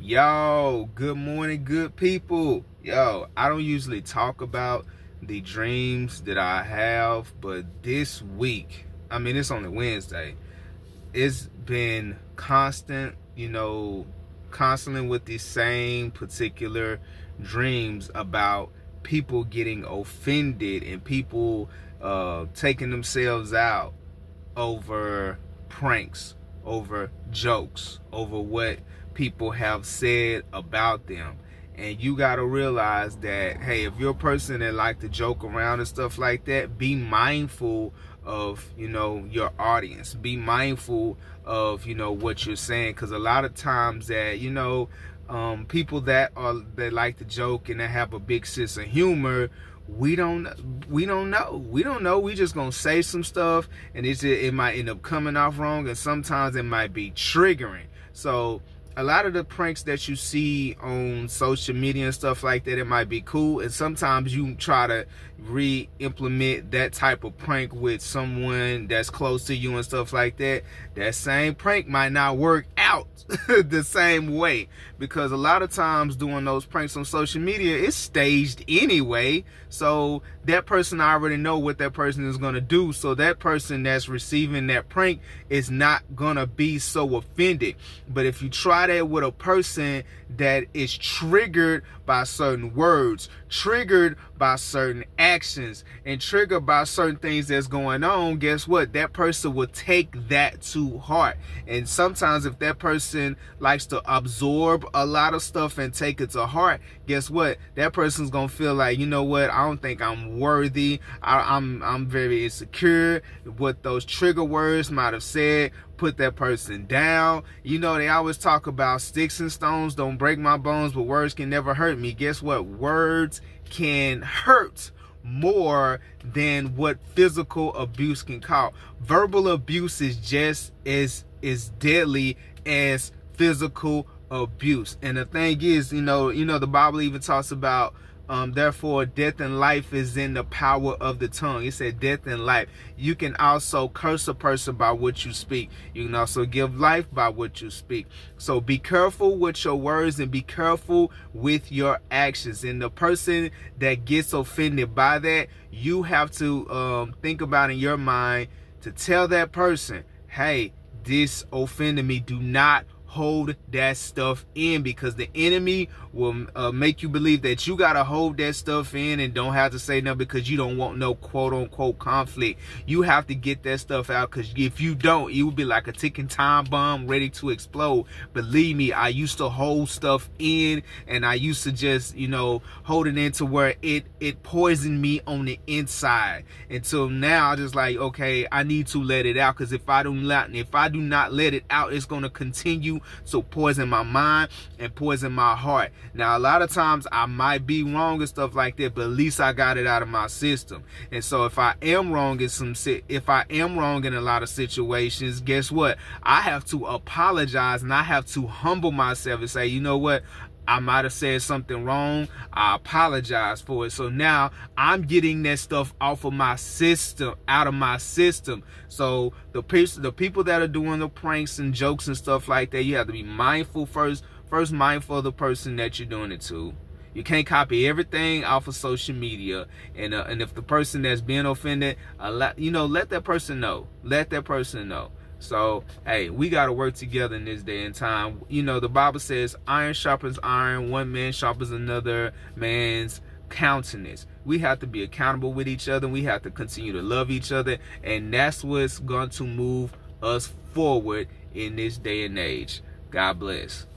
Yo, good morning, good people. Yo, I don't usually talk about the dreams that I have, but this week, it's only Wednesday, it's been constant, constantly with the same particular dreams about people getting offended and people taking themselves out over pranks, over jokes, over what people have said about them. And you got to realize that, hey, if you're a person that like to joke around and stuff like that, be mindful of, your audience. Be mindful of, what you're saying. Because a lot of times that, people that like to joke and that have a big sense of humor, we don't know. We just gonna say some stuff and it might end up coming off wrong, and sometimes it might be triggering. So a lot of the pranks that you see on social media and stuff like that, it might be cool, and sometimes you try to re-implement that type of prank with someone that's close to you and stuff like that. That same prank might not work out the same way, because a lot of times doing those pranks on social media, it's staged anyway, so that person already know what that person is going to do, so that person that's receiving that prank is not going to be so offended. But if you try that with a person that is triggered by certain words, triggered by certain actions, and triggered by certain things that's going on, guess what? That person will take that to heart. And sometimes if that person likes to absorb a lot of stuff and take it to heart, guess what? That person's gonna feel like, you know what, I don't think I'm worthy. I'm very insecure. What those trigger words might have said put that person down. They always talk about sticks and stones don't break my bones, but words can never hurt me. Guess what? Words can hurt more than what physical abuse can cause. Verbal abuse is just as deadly as physical abuse. And the thing is, the Bible even talks about therefore death and life is in the power of the tongue. It said death and life. You can also curse a person by what you speak. You can also give life by what you speak. So be careful with your words and be careful with your actions. And the person that gets offended by that, you have to think about in your mind to tell that person, hey, this offended me. Do not hold that stuff in, because the enemy will make you believe that you gotta hold that stuff in and don't have to say nothing because you don't want no quote-unquote conflict. You have to get that stuff out, because if you don't, you will be like a ticking time bomb ready to explode. Believe me, I used to hold stuff in, and I used to just hold it in to where it poisoned me on the inside, until now I just like, okay, I need to let it out, because if I do not let it out, it's going to continue to poison my mind and poison my heart. Now, a lot of times I might be wrong and stuff like that, but at least I got it out of my system. And so if I am wrong in a lot of situations, guess what? I have to apologize, and I have to humble myself and say, you know what? I might have said something wrong. I apologize for it. So now I'm getting that stuff off of my system, out of my system. So the people that are doing the pranks and jokes and stuff like that, you have to be mindful first mindful of the person that you're doing it to. You can't copy everything off of social media. And if the person that's being offended, let that person know. Let that person know. So, hey, we got to work together in this day and time. The Bible says iron sharpens iron, one man sharpens another man's countenance. We have to be accountable with each other. We have to continue to love each other. And that's what's going to move us forward in this day and age. God bless.